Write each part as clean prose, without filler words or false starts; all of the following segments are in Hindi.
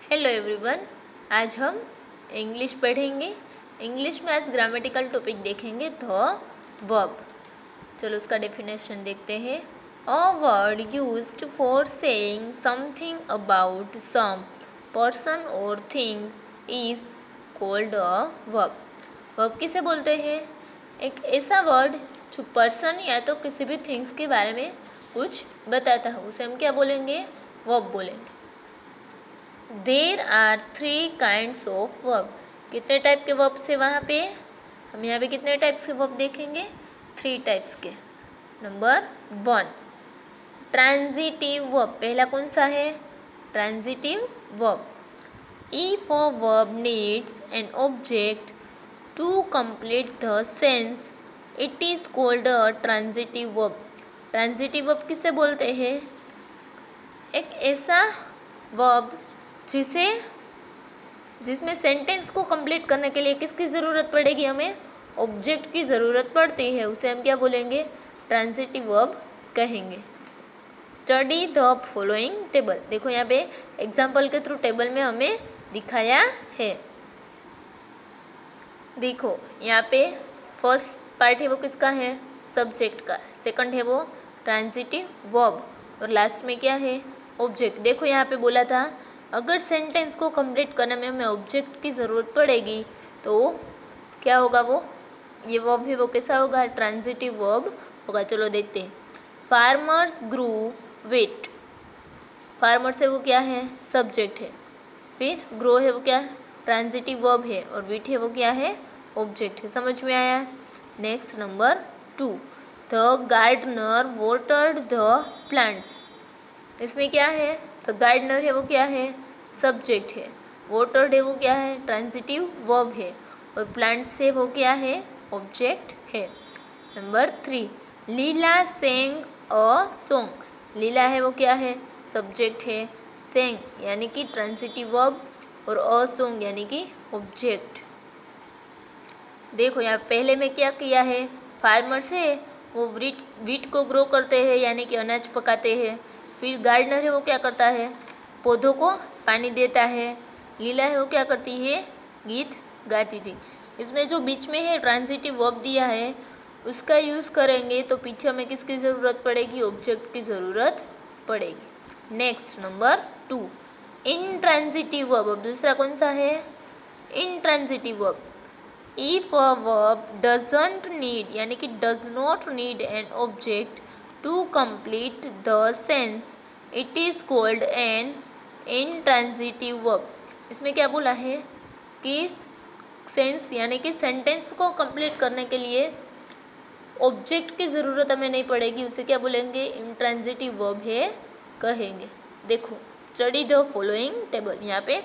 Hello everyone. आज हम इंग्लिश पढ़ेंगे। इंग्लिश में आज ग्रामेटिकल टॉपिक देखेंगे द वर्ब। चलो उसका डेफिनेशन देखते हैं। A word used for saying something about some person or thing is called a verb. Verb किसे बोलते हैं? एक ऐसा वर्ड जो पर्सन या तो किसी भी थिंग्स के बारे में कुछ बताता है, उसे हम क्या बोलेंगे? वर्ब बोलेंगे। There are 3 kinds of verb. कितने टाइप के वर्ब्स है वहाँ पे? हम यहाँ पे कितने टाइप्स के वर्ब देखेंगे? 3 टाइप्स के। Number 1 transitive verb. पहला कौन सा है? Transitive verb. If a verb needs an object to complete the sense it is called a transitive verb. Transitive verb किसे बोलते हैं? एक ऐसा वर्ब जिसमें सेंटेंस को कंप्लीट करने के लिए किसकी ज़रूरत पड़ेगी? हमें ऑब्जेक्ट की ज़रूरत पड़ती है, उसे हम क्या बोलेंगे? ट्रांजिटिव वर्ब कहेंगे। Study the following table. देखो यहाँ पे एग्जाम्पल के थ्रू टेबल में हमें दिखाया है। देखो यहाँ पे फर्स्ट पार्ट है वो किसका है? सब्जेक्ट का। सेकंड है वो ट्रांजिटिव वर्ब और लास्ट में क्या है? ऑब्जेक्ट। देखो यहाँ पे बोला था अगर सेंटेंस को कंप्लीट करने में हमें ऑब्जेक्ट की ज़रूरत पड़ेगी तो क्या होगा? वो ये वर्ब है वो कैसा होगा? ट्रांजिटिव वर्ब होगा। चलो देखते हैं। फार्मर्स ग्रू वीट। फार्मर से वो क्या है? सब्जेक्ट है। फिर ग्रो है वो क्या? ट्रांजिटिव वर्ब है। और वीट है वो क्या है? ऑब्जेक्ट है। समझ में आया? Next number 2 the gardener watered the plants. इसमें क्या है? द गार्डनर है वो क्या है? सब्जेक्ट है। वाटर्ड है वो क्या है? ट्रांजिटिव वर्ब है। और प्लांट से वो क्या है? ऑब्जेक्ट है। Number 3 Leela Seng a song. लीला है वो क्या है? सब्जेक्ट है। सेंग यानी कि ट्रांजिटिव वर्ब और अ सॉन्ग यानी कि ऑब्जेक्ट। देखो यहाँ पहले में क्या किया है? फार्मर से वो वीट को ग्रो करते हैं यानी कि अनाज पकाते हैं। फिर गार्डनर है वो क्या करता है? पौधों को पानी देता है। लीला है वो क्या करती है? गीत गाती थी। इसमें जो बीच में है ट्रांजिटिव वर्ब दिया है उसका यूज़ करेंगे तो पीछे हमें किसकी ज़रूरत पड़ेगी? ऑब्जेक्ट की ज़रूरत पड़ेगी। Next number 2 intransitive verb. अब दूसरा कौन सा है? Intransitive verb. If a verb doesn't need यानी कि does not need an object to complete the sense it is called an intransitive verb. इसमें क्या बोला है कि सेंस यानी कि सेंटेंस को कंप्लीट करने के लिए ऑब्जेक्ट की ज़रूरत हमें नहीं पड़ेगी, उसे क्या बोलेंगे? इनट्रांजिटिव वर्ब है कहेंगे। देखो स्टडी द फॉलोइंग टेबल। यहाँ पे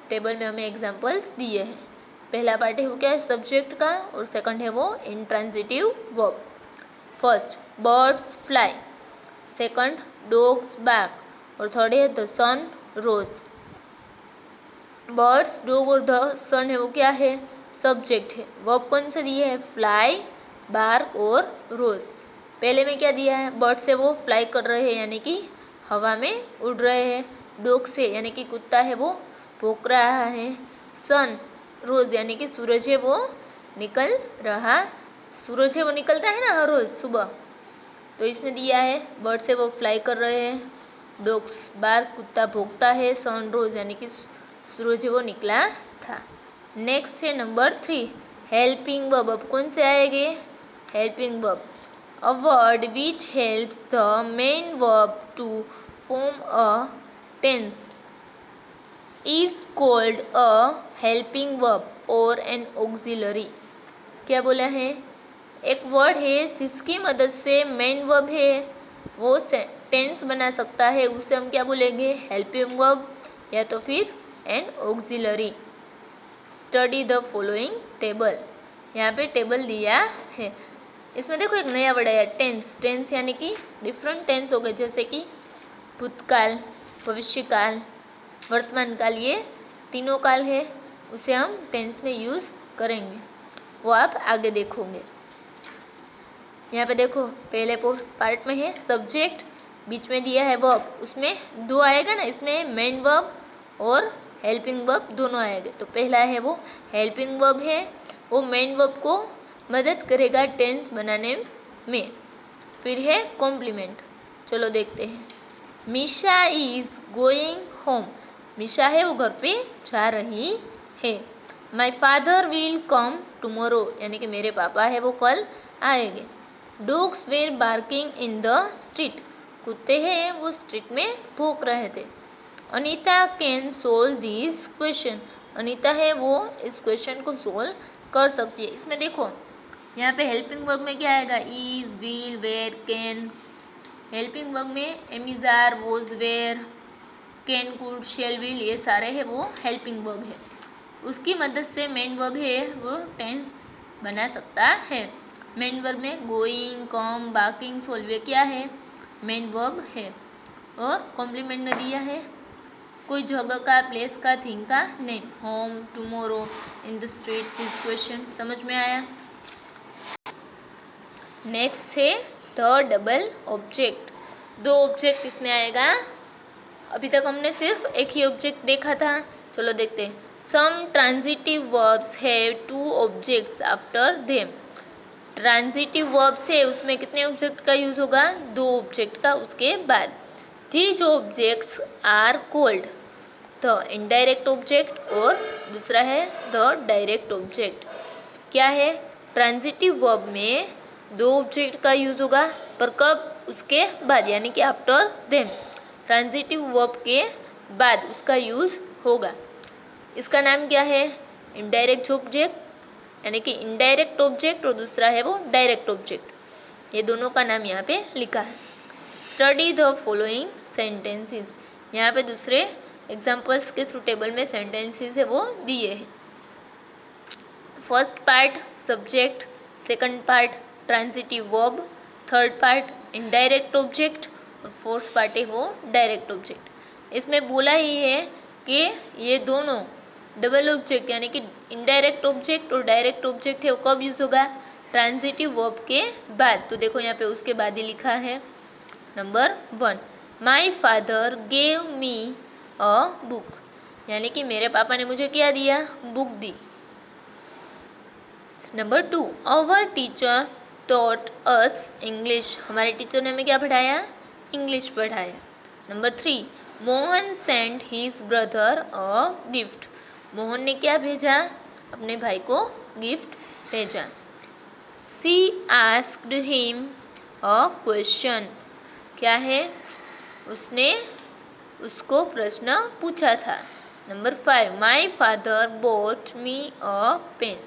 टेबल में हमें एग्जाम्पल्स दिए हैं। पहला पार्ट है वो क्या है? सब्जेक्ट का और सेकंड है वो intransitive verb. First birds fly, second dogs bark और थर्ड है the sun rose. Birds, dog और द सन है वो क्या है? सब्जेक्ट है। वर्ब कौन सा दिया है? फ्लाई, बार्क और रोज। पहले में क्या दिया है? बर्ड से वो फ्लाई कर रहे हैं यानी कि हवा में उड़ रहे हैं। डॉग से यानी कि कुत्ता है वो भौंक रहा है। सन रोज यानी कि सूरज है वो निकल रहा। सूरज है वो निकलता है ना हर रोज सुबह। तो इसमें दिया है बर्ड से वो फ्लाई कर रहे हैं, डॉग्स बार्क कुत्ता भौंकता है, सन रोज यानी कि सूरज है वो निकला था। नेक्स्ट है नंबर 3 हेल्पिंग वर्ब। अब कौन से आएंगे? Helping verb. A word which helps the main verb to form a tense is called a helping verb or an auxiliary। क्या बोला है? एक वर्ड है जिसकी मदद से मेन वर्ब है वो टेंस बना सकता है, उसे हम क्या बोलेंगे? हेल्पिंग वर्ब या तो फिर N auxiliary. Study the following table. यहाँ पे टेबल दिया है। इसमें देखो एक नया वर्ड आया टेंस। टेंस यानी कि डिफरेंट टेंस हो गए जैसे कि भूतकाल, भविष्यकाल, वर्तमान काल। ये तीनों काल है, उसे हम टेंस में यूज़ करेंगे, वो आप आगे देखोगे। यहाँ पे देखो पहले पार्ट में है सब्जेक्ट, बीच में दिया है वर्ब, उसमें दो आएगा ना, इसमें मेन वर्ब और हेल्पिंग वर्ब दोनों आएंगे। तो पहला है वो हेल्पिंग वर्ब है, वो मेन वर्ब को मदद करेगा टेंस बनाने में। फिर है कॉम्प्लीमेंट। चलो देखते हैं। Misha is going home. Misha है वो घर पे जा रही है। My father will come tomorrow, यानी कि मेरे पापा है वो कल आएंगे। Dogs were barking in the street. कुत्ते हैं वो स्ट्रीट में भौंक रहे थे। Anita can solve this question. Anita है वो इस क्वेश्चन को सोल्व कर सकती है। इसमें देखो यहाँ पे हेल्पिंग वर्ब में क्या आएगा, is, will, were, can. Helping verb में am is, are, was, were, can, could, shall, will, ये सारे है वो हेल्पिंग वर्ब है। उसकी मदद से मेन वर्ब है वो टेंस बना सकता है। मेन वर्ब में गोइंग, कम, बार्किंग, सोल्व ये क्या है, मेन वर्ब है। और कॉम्प्लीमेंट में दिया है कोई जगह का, प्लेस का, थिंग का name, home, tomorrow, in the street, this question. समझ में आया। नेक्स्ट है द डबल ऑब्जेक्ट। दो ऑब्जेक्ट इसमें आएगा। अभी तक हमने सिर्फ एक ही ऑब्जेक्ट देखा था। चलो देखते हैं। Some transitive verbs have two objects after them. Transitive verbs है उसमें कितने ऑब्जेक्ट का यूज होगा, दो ऑब्जेक्ट का उसके बाद। These objects are called the indirect object और दूसरा है द डायरेक्ट ऑब्जेक्ट। क्या है, ट्रांजिटिव वर्ब में दो ऑब्जेक्ट का यूज होगा, पर कब, उसके बाद, यानी कि आफ्टर देम। ट्रांजिटिव वर्ब के बाद उसका यूज होगा। इसका नाम क्या है, इनडायरेक्ट ऑब्जेक्ट, यानी कि इनडायरेक्ट ऑब्जेक्ट, और दूसरा है वो डायरेक्ट ऑब्जेक्ट। ये दोनों का नाम यहाँ पे लिखा है। Study the following sentences. यहाँ पे दूसरे एग्जाम्पल्स के थ्रू टेबल में सेंटेंसेस है वो दिए हैं। First part subject, second part transitive verb, third part indirect object और फोर्थ पार्ट है वो डायरेक्ट ऑब्जेक्ट। इसमें बोला ही है कि ये दोनों डबल ऑब्जेक्ट यानी कि इनडायरेक्ट ऑब्जेक्ट और डायरेक्ट ऑब्जेक्ट है वो कब यूज होगा, ट्रांजिटिव वर्ब के बाद। तो देखो यहाँ पे उसके बाद ही लिखा है। Number 1, my father gave me a book, यानी कि मेरे पापा ने मुझे क्या दिया, बुक दी। Number 2, our teacher taught us English, हमारे टीचर ने हमें क्या पढ़ाया, इंग्लिश पढ़ाया। Number 3, Mohan send his brother a gift, Mohan ने क्या भेजा, अपने भाई को गिफ्ट भेजा। She asked him a question, क्या है, उसने उसको प्रश्न पूछा था। Number 5, my father bot me a pen,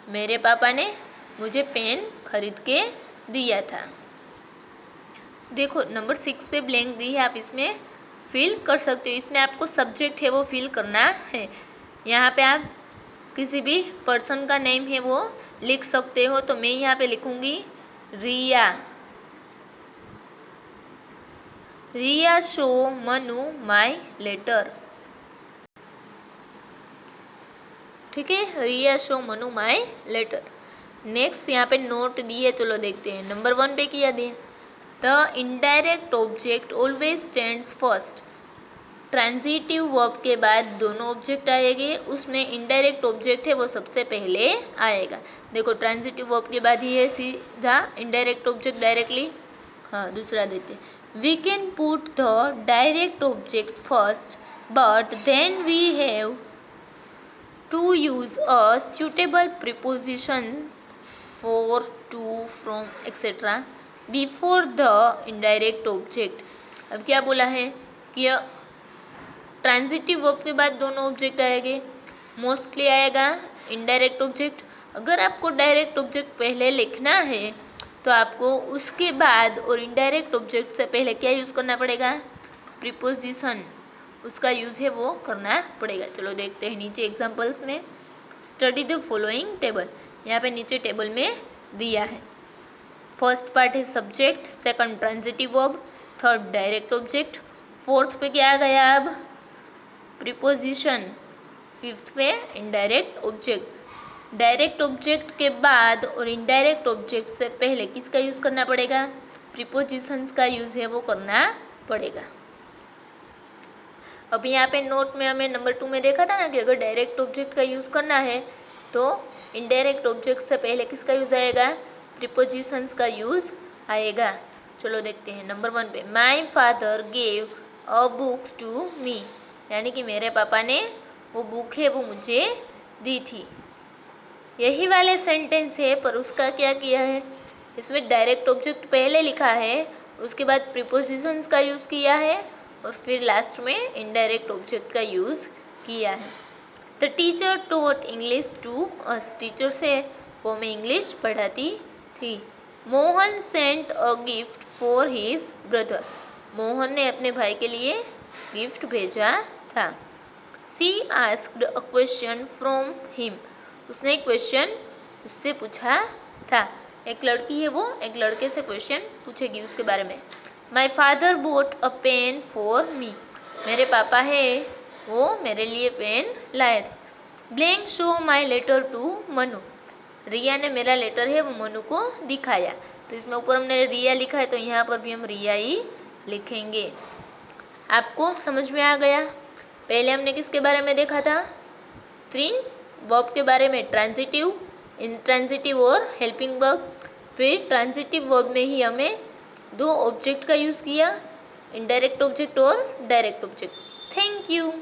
मेरे पापा ने मुझे पेन खरीद के दिया था। देखो नंबर 6 पे ब्लैंक दी है, आप इसमें फिल कर सकते हो। इसमें आपको सब्जेक्ट है वो फिल करना है। यहाँ पे आप किसी भी पर्सन का नेम है वो लिख सकते हो। तो मैं यहाँ पे लिखूँगी Riya. Riya show Manu my letter, ठीक है, Riya show Manu my letter. Next यहाँ पे नोट दी है, चलो देखते हैं। नंबर 1 पे किया दिया, the indirect object always stands first. Transitive verb के बाद दोनों ऑब्जेक्ट आएंगे, उसमें इनडायरेक्ट ऑब्जेक्ट है वो सबसे पहले आएगा। देखो ट्रांजिटिव वर्ब के बाद ही है सीधा इनडायरेक्ट ऑब्जेक्ट डायरेक्टली। हाँ दूसरा देते, we can put the direct object first but then we have to use a suitable preposition for, to, from, etc. before the indirect object। अब क्या बोला है कि ट्रांजिटिव वर्ब के बाद दोनों ऑब्जेक्ट आएंगे, मोस्टली आएगा इनडायरेक्ट ऑब्जेक्ट। अगर आपको डायरेक्ट ऑब्जेक्ट पहले लिखना है तो आपको उसके बाद और इनडायरेक्ट ऑब्जेक्ट से पहले क्या यूज़ करना पड़ेगा, प्रीपोजिशन, उसका यूज़ है वो करना पड़ेगा। चलो देखते हैं नीचे एग्जांपल्स में। स्टडी द फॉलोइंग टेबल, यहाँ पे नीचे टेबल में दिया है। फर्स्ट पार्ट है subject, second transitive verb, third direct object, fourth पे क्या आ गया अब, प्रीपोजिशन, फिफ्थ पे इनडायरेक्ट ऑब्जेक्ट। डायरेक्ट ऑब्जेक्ट के बाद और इनडायरेक्ट ऑब्जेक्ट से पहले किसका यूज़ करना पड़ेगा, प्रीपोजिशंस का यूज़ है वो करना पड़ेगा। अभी यहाँ पे नोट में हमें नंबर 2 में देखा था ना कि अगर डायरेक्ट ऑब्जेक्ट का यूज़ करना है तो इनडायरेक्ट ऑब्जेक्ट से पहले किसका यूज़ आएगा, प्रीपोजिशंस का यूज़ आएगा। चलो देखते हैं नंबर 1 पे, my father gave a book to me, यानी कि मेरे पापा ने वो बुक है वो मुझे दी थी। यही वाले सेंटेंस है पर उसका क्या किया है, इसमें डायरेक्ट ऑब्जेक्ट पहले लिखा है, उसके बाद प्रीपोजिशंस का यूज़ किया है और फिर लास्ट में इनडायरेक्ट ऑब्जेक्ट का यूज़ किया है। The teacher taught English to us, teacher से वो मैं इंग्लिश पढ़ाती थी। Mohan sent a gift for his brother, Mohan ने अपने भाई के लिए गिफ्ट भेजा था। She asked a question from him, उसने एक क्वेश्चन उससे पूछा था। एक लड़की है वो एक लड़के से क्वेश्चन पूछेगी उसके बारे में। My father bought a pen for me, मेरे पापा है वो मेरे लिए पेन लाए थे। Blank show my letter to Manu, Riya ने मेरा लेटर है वो मनु को दिखाया। तो इसमें ऊपर हमने रिया लिखा है तो यहाँ पर भी हम रिया ही लिखेंगे। आपको समझ में आ गया? पहले हमने किसके बारे में देखा था, 3 वर्ब के बारे में, ट्रांजिटिव, इंट्रांजिटिव और हेल्पिंग वर्ब। फिर ट्रांजिटिव वर्ब में ही हमें 2 ऑब्जेक्ट का यूज़ किया, इनडायरेक्ट ऑब्जेक्ट और डायरेक्ट ऑब्जेक्ट। Thank you.